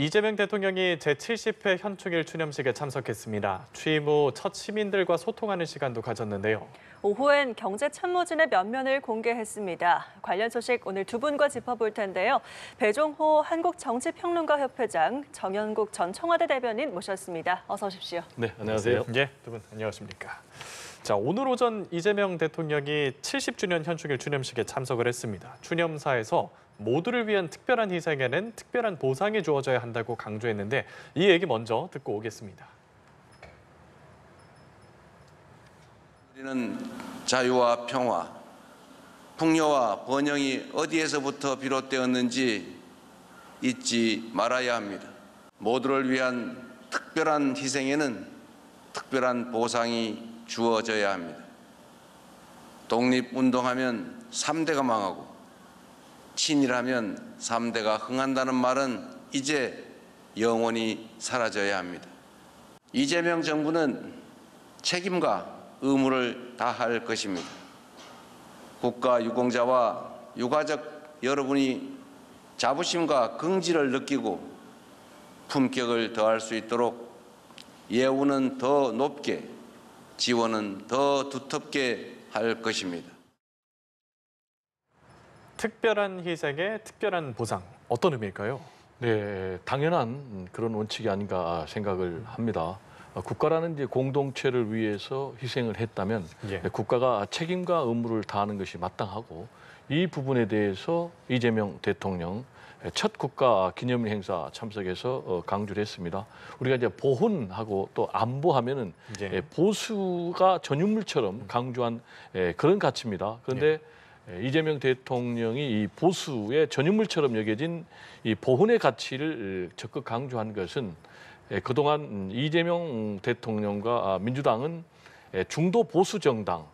이재명 대통령이 제70회 현충일 추념식에 참석했습니다. 취임 후 첫 시민들과 소통하는 시간도 가졌는데요. 오후엔 경제참모진의 면면을 공개했습니다. 관련 소식 오늘 두 분과 짚어볼 텐데요. 배종호 한국정치평론가협회장, 정연국 전 청와대 대변인 모셨습니다. 어서 오십시오. 네, 안녕하세요. 네, 두 분 안녕하십니까. 자, 오늘 오전 이재명 대통령이 70주년 현충일 추념식에 참석을 했습니다. 추념사에서 모두를 위한 특별한 희생에는 특별한 보상이 주어져야 한다고 강조했는데 이 얘기 먼저 듣고 오겠습니다. 우리는 자유와 평화, 풍요와 번영이 어디에서부터 비롯되었는지 잊지 말아야 합니다. 모두를 위한 특별한 희생에는 특별한 보상이 주어져야 합니다. 독립운동하면 3대가 망하고 친일하면 3대가 흥한다는 말은 이제 영원히 사라져야 합니다. 이재명 정부는 책임과 의무를 다할 것입니다. 국가 유공자와 유가족 여러분이 자부심과 긍지를 느끼고 품격을 더할 수 있도록 예우는 더 높게, 지원은 더 두텁게 할 것입니다. 특별한 희생에 특별한 보상, 어떤 의미일까요? 네, 당연한 그런 원칙이 아닌가 생각을 합니다. 국가라는 이제 공동체를 위해서 희생을 했다면 국가가 책임과 의무를 다하는 것이 마땅하고 이 부분에 대해서 이재명 대통령 첫 국가 기념일 행사 참석해서 강조를 했습니다. 우리가 이제 보훈하고 또 안보하면은 보수가 전유물처럼 강조한 그런 가치입니다. 그런데 이재명 대통령이 이 보수의 전유물처럼 여겨진 이 보훈의 가치를 적극 강조한 것은 그동안 이재명 대통령과 민주당은 중도 보수 정당을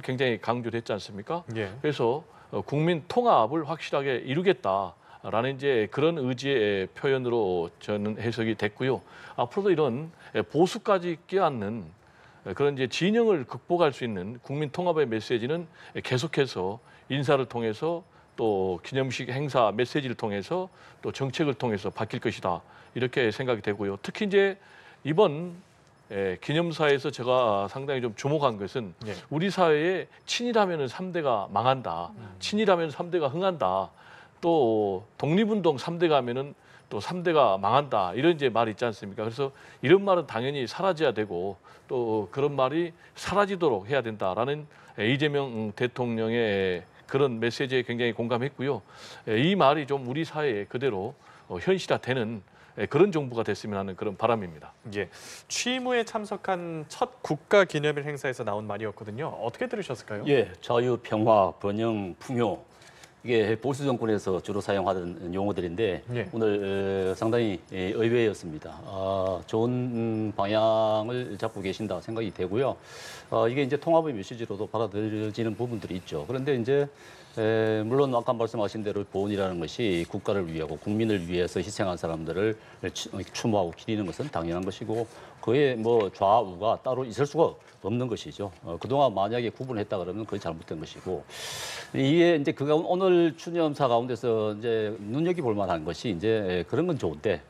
굉장히 강조를 했지 않습니까? 그래서 국민 통합을 확실하게 이루겠다라는 이제 그런 의지의 표현으로 저는 해석이 됐고요. 앞으로도 이런 보수까지 껴안는 그런 이제 진영을 극복할 수 있는 국민 통합의 메시지는 계속해서 인사를 통해서 또 기념식 행사 메시지를 통해서 또 정책을 통해서 바뀔 것이다. 이렇게 생각이 되고요. 특히 이제 이번 기념사에서 제가 상당히 좀 주목한 것은 우리 사회에 친일하면은 3대가 망한다. 친일하면 3대가 흥한다. 또 독립운동 3대가 하면은 또 3대가 망한다. 이런 이제 말이 있지 않습니까? 그래서 이런 말은 당연히 사라져야 되고 또 그런 말이 사라지도록 해야 된다라는 이재명 대통령의 그런 메시지에 굉장히 공감했고요. 이 말이 좀 우리 사회에 그대로 현실화되는 그런 정부가 됐으면 하는 그런 바람입니다. 취임 후에 참석한 첫 국가 기념일 행사에서 나온 말이었거든요. 어떻게 들으셨을까요? 자유, 평화, 번영, 풍요. 이게 보수 정권에서 주로 사용하던 용어들인데 오늘 상당히 의외였습니다. 좋은 방향을 잡고 계신다 생각이 되고요. 이게 이제 통합의 메시지로도 받아들여지는 부분들이 있죠. 그런데 이제 물론 아까 말씀하신 대로 보훈이라는 것이 국가를 위하고 국민을 위해서 희생한 사람들을 추모하고 기리는 것은 당연한 것이고 그의 뭐 좌우가 따로 있을 수가 없는 것이죠. 그동안 만약에 구분했다 그러면 그게 잘못된 것이고 이게 이제 그가 오늘 추념사 가운데서 이제 눈여겨볼 만한 것이 이제 그런 건 좋은데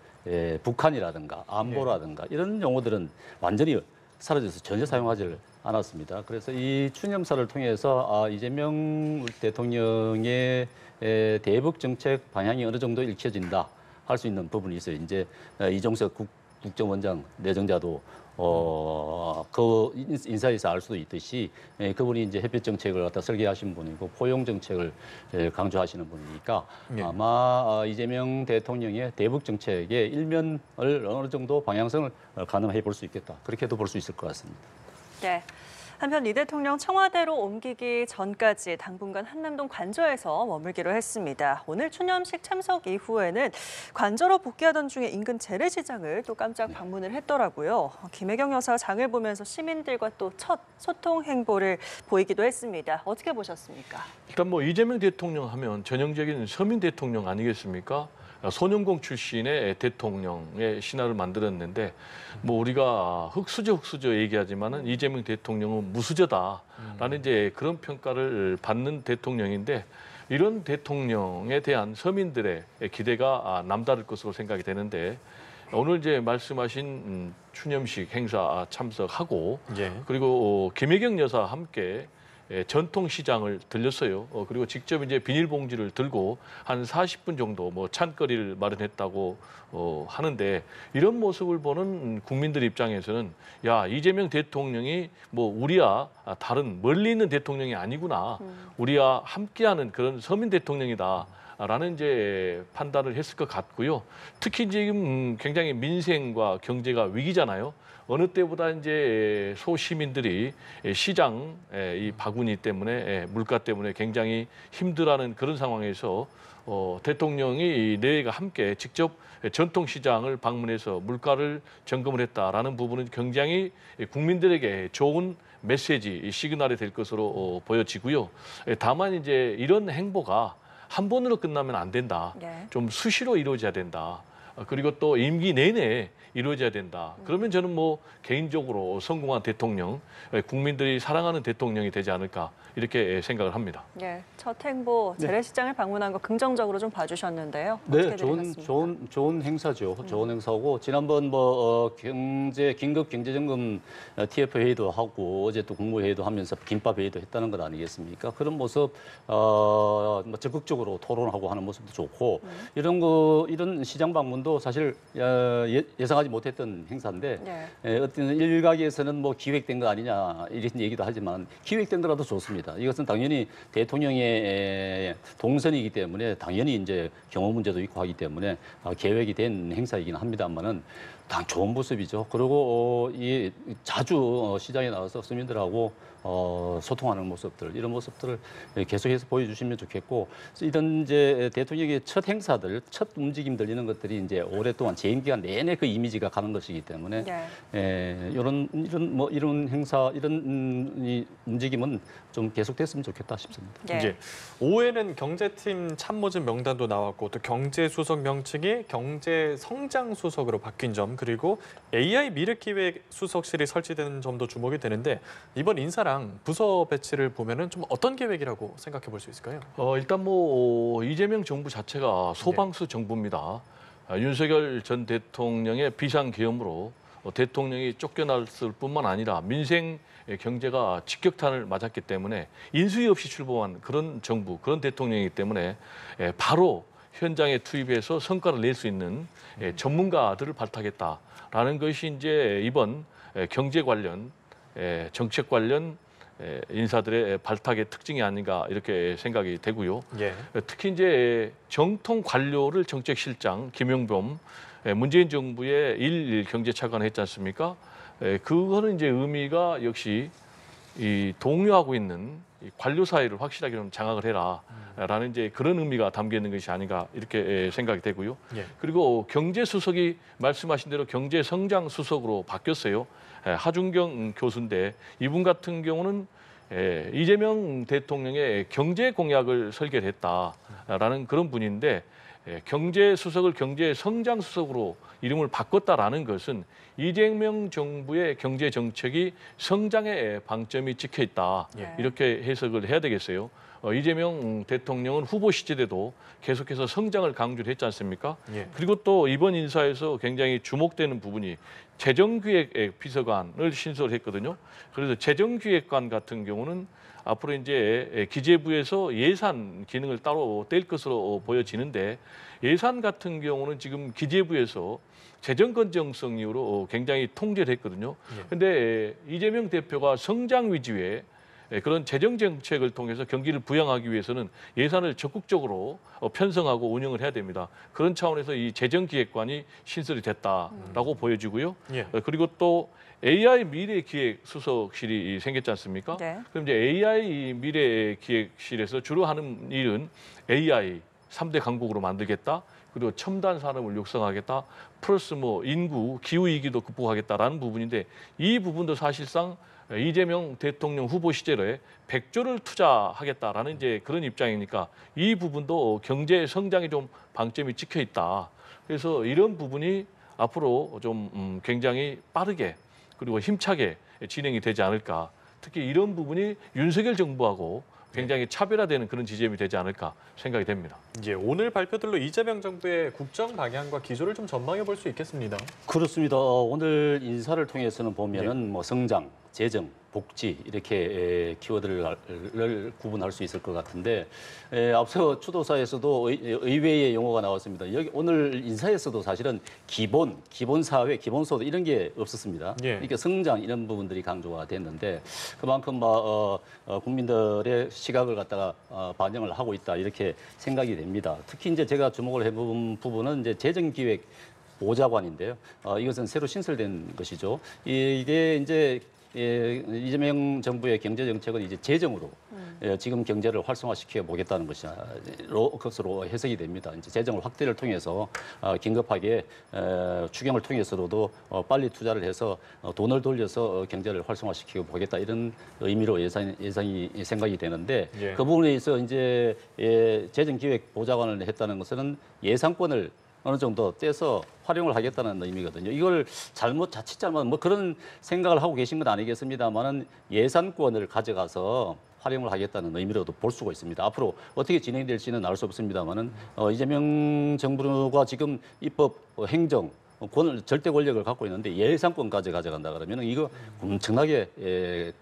북한이라든가 안보라든가 이런 용어들은 완전히 사라져서 전혀 사용하지를 않았습니다. 그래서 이 추념사를 통해서 이재명 대통령의 대북 정책 방향이 어느 정도 읽혀진다 할 수 있는 부분이 있어요. 이제 이종석 국정원장 내정자도 그 인사에서 알 수도 있듯이 그분이 이제 햇볕 정책을 갖다 설계하신 분이고 포용 정책을 강조하시는 분이니까 아마 이재명 대통령의 대북 정책의 일면을 어느 정도 방향성을 가늠해 볼 수 있겠다. 그렇게도 볼 수 있을 것 같습니다. 네. 한편 이 대통령 청와대로 옮기기 전까지 당분간 한남동 관저에서 머물기로 했습니다. 오늘 추념식 참석 이후에는 관저로 복귀하던 중에 인근 재래시장을 또 깜짝 방문을 했더라고요. 김혜경 여사 장을 보면서 시민들과 또 첫 소통 행보를 보이기도 했습니다. 어떻게 보셨습니까? 일단 뭐 이재명 대통령 하면 전형적인 서민 대통령 아니겠습니까? 소년공 출신의 대통령의 신화를 만들었는데 뭐 우리가 흑수저 얘기하지만은 이재명 대통령은 무수저다라는 이제 그런 평가를 받는 대통령인데 이런 대통령에 대한 서민들의 기대가 남다를 것으로 생각이 되는데 오늘 이제 말씀하신 추념식 행사 참석하고 예. 그리고 김혜경 여사와 함께 전통시장을 들렸어요. 그리고 직접 이제 비닐봉지를 들고 한 40분 정도 뭐 찬거리를 마련했다고 하는데 이런 모습을 보는 국민들 입장에서는 야, 이재명 대통령이 뭐 우리와 다른 멀리 있는 대통령이 아니구나. 우리와 함께하는 그런 서민 대통령이다. 라는 이제 판단을 했을 것 같고요. 특히 지금 굉장히 민생과 경제가 위기잖아요. 어느 때보다 이제 소시민들이 시장 이 바구니 때문에 물가 때문에 굉장히 힘들어하는 그런 상황에서 대통령이 내외가 함께 직접 전통시장을 방문해서 물가를 점검을 했다라는 부분은 굉장히 국민들에게 좋은 메시지, 시그널이 될 것으로 보여지고요. 다만 이제 이런 행보가 한 번으로 끝나면 안 된다. 네. 좀 수시로 이루어져야 된다. 그리고 또 임기 내내 이루어져야 된다. 그러면 저는 뭐 개인적으로 성공한 대통령, 국민들이 사랑하는 대통령이 되지 않을까 이렇게 생각을 합니다. 예, 첫 행보 재래시장을 방문한 거 긍정적으로 좀 봐주셨는데요. 네, 어떻게 들으셨습니까? 좋은 행사죠. 좋은 행사고 지난번 뭐 긴급 경제점검 TF 회의도 하고 어제 또 국무회의도 하면서 김밥 회의도 했다는 것 아니겠습니까? 그런 모습 뭐 적극적으로 토론하고 하는 모습도 좋고 이런 시장 방문도 사실 예상하지 못했던 행사인데 어떤 일각에서는 뭐 기획된 거 아니냐 이런 얘기도 하지만 기획된 거라도 좋습니다. 이것은 당연히 대통령의 동선이기 때문에 당연히 이제 경호 문제도 있고 하기 때문에 계획이 된 행사이긴 합니다만은 당 좋은 모습이죠. 그리고 이 자주 시장에 나와서 시민들하고 소통하는 모습들 이런 모습들을 계속해서 보여주시면 좋겠고 이런 이제 대통령의 첫 행사들, 첫 움직임들 이런 것들이 이제 오랫동안 재임 기간 내내 그 이미지가 가는 것이기 때문에 이런 행사 이런 이 움직임은 좀 계속됐으면 좋겠다 싶습니다. 이제 오후에는 경제팀 참모진 명단도 나왔고 또 경제수석 명칭이 경제성장수석으로 바뀐 점 그리고 AI 미래기획 수석실이 설치되는 점도 주목이 되는데 이번 인사랑 부서 배치를 보면은 좀 어떤 계획이라고 생각해 볼 수 있을까요? 일단 뭐 이재명 정부 자체가 소방수 정부입니다. 윤석열 전 대통령의 비상계엄으로 대통령이 쫓겨났을 뿐만 아니라 민생 경제가 직격탄을 맞았기 때문에 인수위 없이 출범한 그런 정부, 그런 대통령이기 때문에 바로 현장에 투입해서 성과를 낼 수 있는 전문가들을 발탁했다라는 것이 이제 이번 경제 관련, 정책 관련 인사들의 발탁의 특징이 아닌가 이렇게 생각이 되고요. 특히 이제 정통 관료를 정책실장 김용범 문재인 정부의 일 경제차관을 했지 않습니까? 그거는 이제 의미가 역시 이 동요하고 있는 이 관료 사회를 확실하게 좀 장악을 해라라는 이제 그런 의미가 담겨 있는 것이 아닌가 이렇게 생각이 되고요. 그리고 경제수석이 말씀하신 대로 경제성장수석으로 바뀌었어요. 하준경 교수인데 이분 같은 경우는 이재명 대통령의 경제 공약을 설계를 했다라는 그런 분인데 경제수석을 경제성장수석으로 이름을 바꿨다라는 것은 이재명 정부의 경제 정책이 성장의 방점이 찍혀 있다. 이렇게 해석을 해야 되겠어요. 이재명 대통령은 후보 시절에도 계속해서 성장을 강조를 했지 않습니까? 그리고 또 이번 인사에서 굉장히 주목되는 부분이 재정기획 비서관을 신설했거든요. 그래서 재정기획관 같은 경우는 앞으로 이제 기재부에서 예산 기능을 따로 뗄 것으로 보여지는데 예산 같은 경우는 지금 기재부에서 재정 건전성 이유로 굉장히 통제를 했거든요. 그런데 이재명 대표가 성장 위주의 그런 재정 정책을 통해서 경기를 부양하기 위해서는 예산을 적극적으로 편성하고 운영을 해야 됩니다. 그런 차원에서 이 재정기획관이 신설이 됐다라고 보여지고요. 그리고 또 AI 미래기획 수석실이 생겼지 않습니까? 그럼 이제 AI 미래기획실에서 주로 하는 일은 AI 3대 강국으로 만들겠다. 그리고 첨단 산업을 육성하겠다. 플러스 뭐 인구, 기후 위기도 극복하겠다라는 부분인데 이 부분도 사실상 이재명 대통령 후보 시절에 100조를 투자하겠다라는 이제 그런 입장이니까 이 부분도 경제 성장에 좀 방점이 찍혀 있다. 그래서 이런 부분이 앞으로 좀 굉장히 빠르게 그리고 힘차게 진행이 되지 않을까. 특히 이런 부분이 윤석열 정부하고 굉장히 차별화되는 그런 지점이 되지 않을까 생각이 됩니다. 예, 오늘 발표들로 이재명 정부의 국정 방향과 기조를 좀 전망해 볼 수 있겠습니다. 그렇습니다. 오늘 인사를 통해서는 보면은 뭐 성장, 재정, 복지 이렇게 키워드를 구분할 수 있을 것 같은데 앞서 추도사에서도 의외의 용어가 나왔습니다. 여기 오늘 인사에서도 사실은 기본 사회, 기본소득 이런 게 없었습니다. 예. 그러니까 성장 이런 부분들이 강조가 됐는데 그만큼 국민들의 시각을 갖다가 반영을 하고 있다 이렇게 생각이 됩니다. 특히 이제 제가 주목을 해본 부분은 이제 재정기획 보좌관인데요. 이것은 새로 신설된 것이죠. 이게 이제 이재명 정부의 경제 정책은 이제 재정으로 지금 경제를 활성화시켜 보겠다는 것으로 해석이 됩니다. 이제 재정을 확대를 통해서 긴급하게 추경을 통해서라도 빨리 투자를 해서 돈을 돌려서 경제를 활성화시켜 보겠다 이런 의미로 예상이 생각이 되는데 예. 그 부분에 있어 이제 재정기획 보좌관을 했다는 것은 예산권을 어느 정도 떼서 활용을 하겠다는 의미거든요. 이걸 자칫 잘못 뭐 그런 생각을 하고 계신 건 아니겠습니다만은 예산권을 가져가서 활용을 하겠다는 의미로도 볼 수가 있습니다. 앞으로 어떻게 진행될지는 알 수 없습니다만은 이재명 정부가 지금 입법, 행정 절대 권력을 갖고 있는데 예산권까지 가져간다 그러면 이거 엄청나게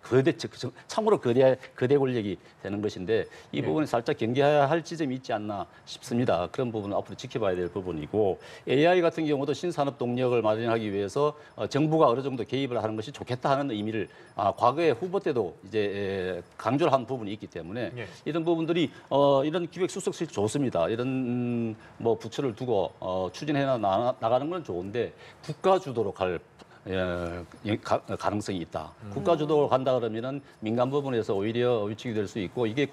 참으로 거대 권력이 되는 것인데 이 부분에 살짝 경계해야 할 지점이 있지 않나 싶습니다. 그런 부분은 앞으로 지켜봐야 될 부분이고 AI 같은 경우도 신산업 동력을 마련하기 위해서 정부가 어느 정도 개입을 하는 것이 좋겠다 하는 의미를 과거에 후보 때도 이제 강조를 한 부분이 있기 때문에 예. 이런 부분들이 이런 기획수석실이 좋습니다. 이런 뭐 부처를 두고 추진해 나가는 건 좋은데 국가 주도로 갈 가능성이 있다. 국가 주도로 간다 그러면은 민간 부분에서 오히려 위축이 될 수 있고 이게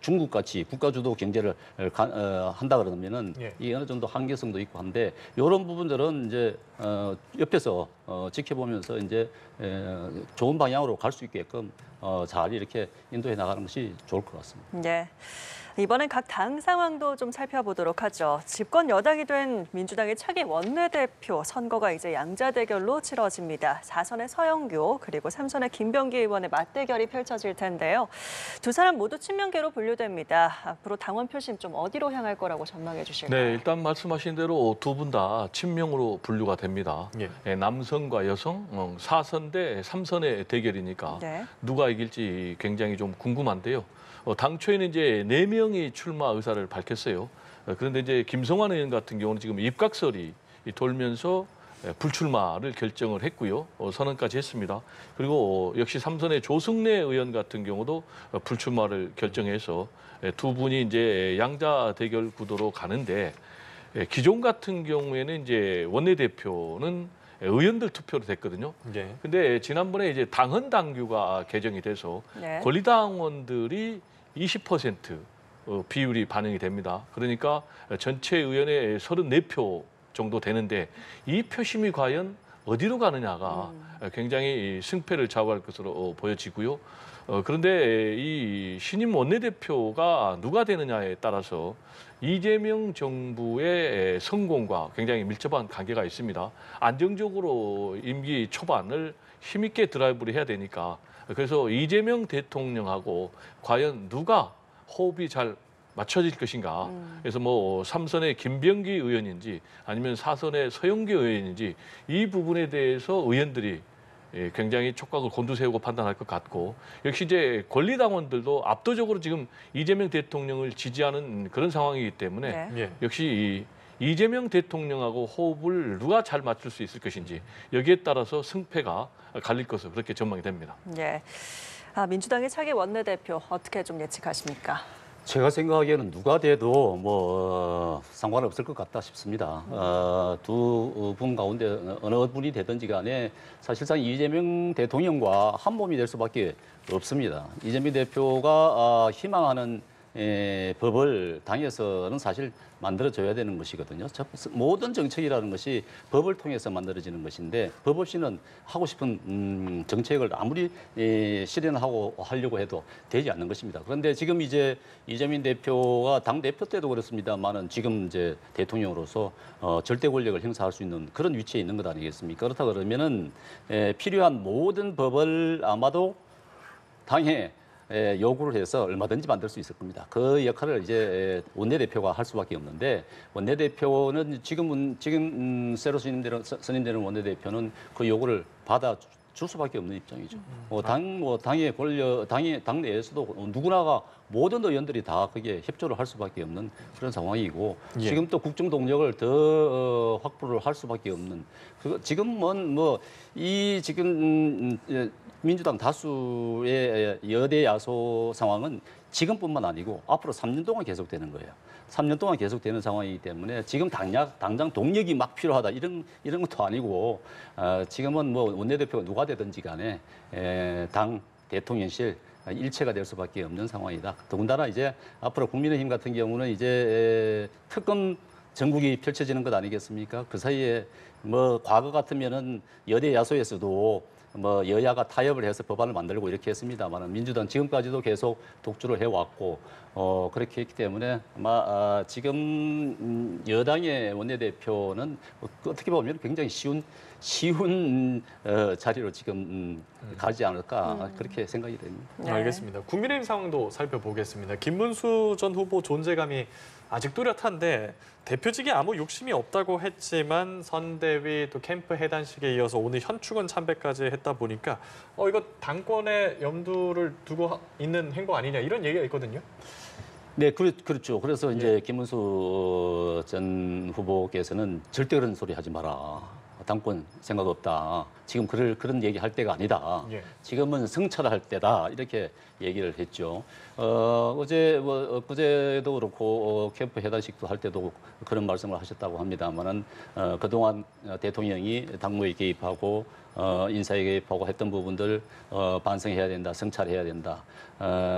중국 같이 국가 주도 경제를 한다 그러면은 예. 이게 어느 정도 한계성도 있고 한데 이런 부분들은 이제 옆에서 지켜보면서 이제 좋은 방향으로 갈 수 있게끔 잘 이렇게 인도해 나가는 것이 좋을 것 같습니다. 네. 이번엔 각 당 상황도 좀 살펴보도록 하죠. 집권 여당이 된 민주당의 차기 원내대표 선거가 이제 양자 대결로 치러집니다. 4선의 서영교 그리고 3선의 김병기 의원의 맞대결이 펼쳐질 텐데요. 두 사람 모두 친명계로 분류됩니다. 앞으로 당원 표심 좀 어디로 향할 거라고 전망해 주실까요? 네, 일단 말씀하신 대로 두 분 다 친명으로 분류가 됩니다. 예. 남성과 여성, 4선 대 3선의 대결이니까 네. 누가 이길지 굉장히 좀 궁금한데요. 당초에는 이제 4명이 출마 의사를 밝혔어요. 그런데 이제 김성환 의원 같은 경우는 지금 입각설이 돌면서 불출마를 결정을 했고요. 선언까지 했습니다. 그리고 역시 3선의 조승래 의원 같은 경우도 불출마를 결정해서 두 분이 이제 양자 대결 구도로 가는데 기존 같은 경우에는 이제 원내대표는 의원들 투표로 됐거든요. 예. 근데 지난번에 이제 당헌 당규가 개정이 돼서 네. 권리당원들이 20% 비율이 반영이 됩니다. 그러니까 전체 의원의 34표 정도 되는데 이 표심이 과연 어디로 가느냐가 굉장히 승패를 좌우할 것으로 보여지고요. 그런데 이 신임 원내대표가 누가 되느냐에 따라서 이재명 정부의 성공과 굉장히 밀접한 관계가 있습니다. 안정적으로 임기 초반을 힘있게 드라이브를 해야 되니까 그래서 이재명 대통령하고 과연 누가 호흡이 잘 맞춰질 것인가. 그래서 뭐 3선의 김병기 의원인지 아니면 4선의 서영교 의원인지 이 부분에 대해서 의원들이 굉장히 촉각을 곤두세우고 판단할 것 같고 역시 이제 권리당원들도 압도적으로 지금 이재명 대통령을 지지하는 그런 상황이기 때문에 네. 예. 역시 이재명 대통령하고 호흡을 누가 잘 맞출 수 있을 것인지 여기에 따라서 승패가 갈릴 것으로 그렇게 전망이 됩니다. 네. 민주당의 차기 원내대표 어떻게 좀 예측하십니까? 제가 생각하기에는 누가 돼도 상관없을 것 같다 싶습니다. 두 분 가운데 어느 분이 되든지 간에 사실상 이재명 대통령과 한 몸이 될 수밖에 없습니다. 이재명 대표가 희망하는 법을 당에서는 사실 만들어줘야 되는 것이거든요. 모든 정책이라는 것이 법을 통해서 만들어지는 것인데 법 없이는 하고 싶은 정책을 아무리 실현하고 하려고 해도 되지 않는 것입니다. 그런데 지금 이제 이재명 대표가 당 대표 때도 그렇습니다만은 지금 이제 대통령으로서 절대 권력을 행사할 수 있는 그런 위치에 있는 것 아니겠습니까? 그렇다 그러면은 필요한 모든 법을 아마도 당에 요구를 해서 얼마든지 만들 수 있을 겁니다. 그 역할을 이제 원내대표가 할 수밖에 없는데 원내대표는 지금 새로 선임되는 원내대표는 그 요구를 받아 줄 수밖에 없는 입장이죠. 당 내에서도 누구나가 모든 의원들이 다 그게 협조를 할 수밖에 없는 그런 상황이고 예. 지금 또 국정 동력을 더 확보를 할 수밖에 없는 지금은 이 지금 민주당 다수의 여대 야소 상황은 지금뿐만 아니고 앞으로 3년 동안 계속되는 거예요. 3년 동안 계속되는 상황이기 때문에 지금 당장 동력이 막 필요하다 이런 것도 아니고 지금은 뭐 원내대표가 누가 되든지 간에 당 대통령실 일체가 될 수밖에 없는 상황이다. 더군다나 이제 앞으로 국민의힘 같은 경우는 이제 특검 전국이 펼쳐지는 것 아니겠습니까? 그 사이에 뭐 과거 같으면은 여대 야소에서도 뭐 여야가 타협을 해서 법안을 만들고 이렇게 했습니다만 민주당 지금까지도 계속 독주를 해왔고 그렇게 했기 때문에 아마 지금 여당의 원내대표는 어떻게 보면 굉장히 쉬운 자리로 지금 가지 않을까 그렇게 생각이 됩니다. 네. 알겠습니다. 국민의힘 상황도 살펴보겠습니다. 김문수 전 후보 존재감이 아직 뚜렷한데 대표직에 아무 욕심이 없다고 했지만 선대위 또 캠프 해단식에 이어서 오늘 현충원 참배까지 했다 보니까 이거 당권에 염두를 두고 있는 행보 아니냐 이런 얘기가 있거든요. 네, 그렇죠. 그래서 이제 김문수 전 후보께서는 절대 그런 소리 하지 마라. 당권 생각 없다. 지금 그런 얘기 할 때가 아니다. 예. 지금은 성찰할 때다. 이렇게 얘기를 했죠. 어제도 그렇고 캠프 해단식도 할 때도 그런 말씀을 하셨다고 합니다만은 그동안 대통령이 당무에 개입하고 인사에 개입하고 했던 부분들 반성해야 된다, 성찰해야 된다.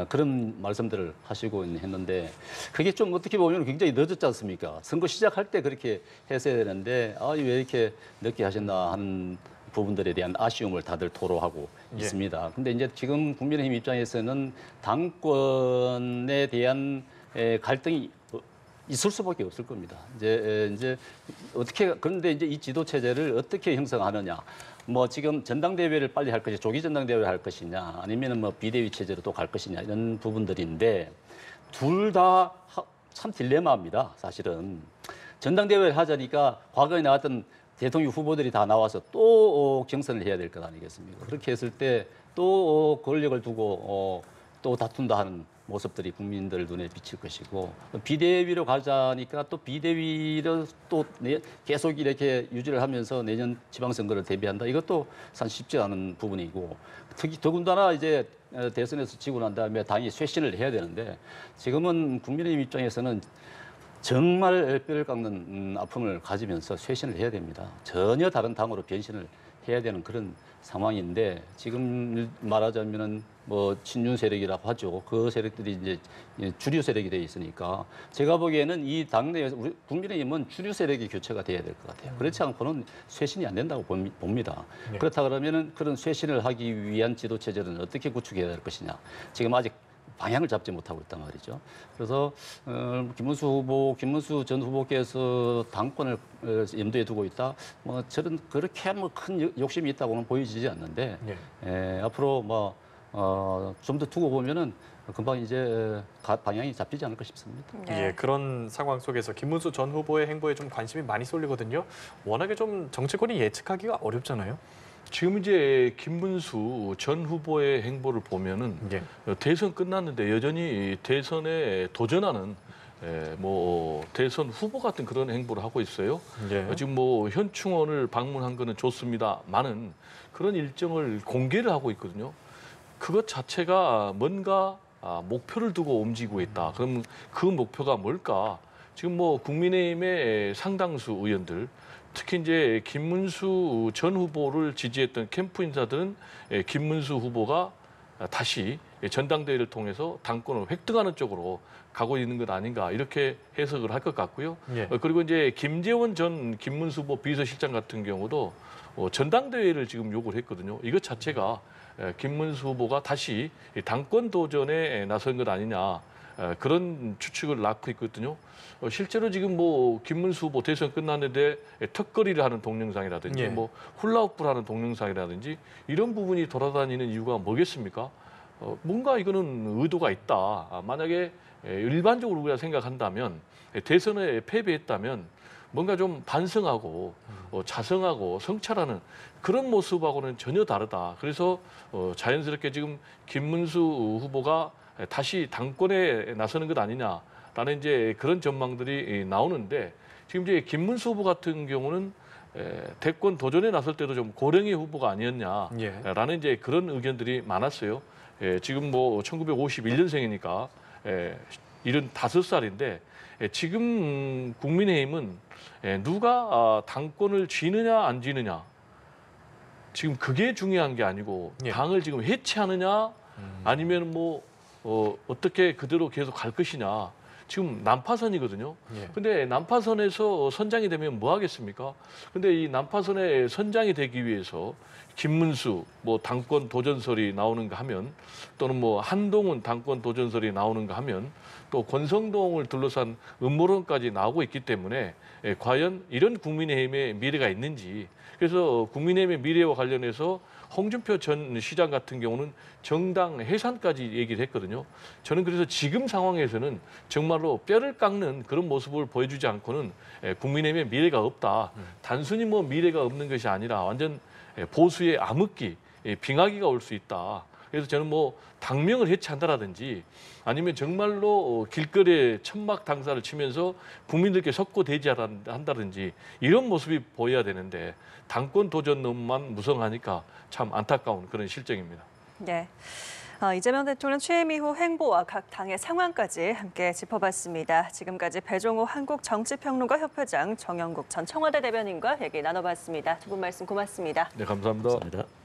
그런 말씀들을 하시고 했는데 그게 좀 어떻게 보면 굉장히 늦었지 않습니까? 선거 시작할 때 그렇게 했어야 되는데 왜 이렇게 늦게 하셨나 하는 부분들에 대한 아쉬움을 다들 토로하고 있습니다. 근데 이제 지금 국민의힘 입장에서는 당권에 대한 갈등이 있을 수밖에 없을 겁니다. 이제 그런데 이제 이 지도 체제를 어떻게 형성하느냐. 뭐 지금 전당대회를 빨리 할 것이냐, 조기 전당대회를 할 것이냐, 아니면은 뭐 비대위 체제로 또 갈 것이냐 이런 부분들인데 둘 다 참 딜레마입니다. 사실은 전당대회를 하자니까 과거에 나왔던 대통령 후보들이 다 나와서 또 경선을 해야 될 것 아니겠습니까? 그렇게 했을 때 또 권력을 두고 또 다툰다 하는 모습들이 국민들 눈에 비칠 것이고 비대위로 가자니까 또 비대위로 또 계속 이렇게 유지를 하면서 내년 지방선거를 대비한다. 이것도 참 쉽지 않은 부분이고 더군다나 이제 대선에서 지고 난 다음에 당이 쇄신을 해야 되는데 지금은 국민의힘 입장에서는 정말 뼈를 깎는 아픔을 가지면서 쇄신을 해야 됩니다. 전혀 다른 당으로 변신을 해야 되는 그런 상황인데 지금 말하자면은 뭐 친윤 세력이라고 하죠. 그 세력들이 이제 주류 세력이 돼 있으니까 제가 보기에는 이 당내에서 우리 국민의힘은 주류 세력이 교체가 돼야 될 것 같아요. 그렇지 않고는 쇄신이 안 된다고 봅니다. 네. 그렇다 그러면은 그런 쇄신을 하기 위한 지도 체제는 어떻게 구축해야 될 것이냐. 지금 아직 방향을 잡지 못하고 있단 말이죠. 그래서 김문수 전 후보께서 당권을 염두에 두고 있다. 뭐 저는 그렇게 뭐 큰 욕심이 있다고는 보이지 않는데 앞으로 좀 더 두고 보면은 금방 이제 방향이 잡히지 않을까 싶습니다. 예, 그런 상황 속에서 김문수 전 후보의 행보에 좀 관심이 많이 쏠리거든요. 워낙에 좀 정치권이 예측하기가 어렵잖아요. 지금 이제 김문수 전 후보의 행보를 보면은 대선 끝났는데 여전히 대선에 도전하는 뭐 대선 후보 같은 그런 행보를 하고 있어요. 지금 뭐 현충원을 방문한 거는 좋습니다만은 그런 일정을 공개를 하고 있거든요. 그것 자체가 뭔가 목표를 두고 움직이고 있다. 그럼 그 목표가 뭘까? 지금 뭐 국민의힘의 상당수 의원들 특히 이제 김문수 전 후보를 지지했던 캠프 인사들은 김문수 후보가 다시 전당대회를 통해서 당권을 획득하는 쪽으로 가고 있는 것 아닌가 이렇게 해석을 할 것 같고요. 그리고 이제 김재원 전 김문수 후보 비서실장 같은 경우도 전당대회를 지금 요구를 했거든요. 이것 자체가 김문수 후보가 다시 당권 도전에 나선 것 아니냐. 그런 추측을 낳고 있거든요. 실제로 지금 뭐 김문수 후보 대선 끝났는데 턱걸이를 하는 동영상이라든지 뭐 훌라후프를 하는 동영상이라든지 이런 부분이 돌아다니는 이유가 뭐겠습니까? 뭔가 이거는 의도가 있다. 만약에 일반적으로 우리가 생각한다면 대선에 패배했다면 뭔가 좀 반성하고 자성하고 성찰하는 그런 모습하고는 전혀 다르다. 그래서 자연스럽게 지금 김문수 후보가 다시 당권에 나서는 것 아니냐라는 이제 그런 전망들이 나오는데 지금 이제 김문수 후보 같은 경우는 대권 도전에 나설 때도 좀 고령의 후보가 아니었냐라는 이제 그런 의견들이 많았어요. 지금 뭐 1951년생이니까 75살인데 지금 국민의힘은 누가 당권을 쥐느냐 안 쥐느냐 지금 그게 중요한 게 아니고 당을 지금 해체하느냐 아니면 뭐 어떻게 그대로 계속 갈 것이냐 지금 난파선이거든요. 근데 난파선에서 선장이 되면 뭐 하겠습니까? 근데 이 난파선에 선장이 되기 위해서 김문수 뭐 당권 도전설이 나오는가 하면 또는 뭐 한동훈 당권 도전설이 나오는가 하면 또 권성동을 둘러싼 음모론까지 나오고 있기 때문에 과연 이런 국민의힘의 미래가 있는지 그래서 국민의힘의 미래와 관련해서 홍준표 전 시장 같은 경우는 정당 해산까지 얘기를 했거든요. 저는 그래서 지금 상황에서는 정말로 뼈를 깎는 그런 모습을 보여주지 않고는 국민의힘의 미래가 없다. 단순히 뭐 미래가 없는 것이 아니라 완전 보수의 암흑기, 빙하기가 올 수 있다. 그래서 저는 뭐 당명을 해체한다라든지 아니면 정말로 길거리에 천막 당사를 치면서 국민들께 석고대지한다든지 이런 모습이 보여야 되는데 당권 도전론만 무성하니까 참 안타까운 그런 실정입니다. 네. 이재명 대통령 취임 이후 행보와 각 당의 상황까지 함께 짚어봤습니다. 지금까지 배종호 한국정치평론가 협회장 정영국 전 청와대 대변인과 얘기 나눠봤습니다. 두 분 말씀 고맙습니다. 네, 감사합니다. 감사합니다.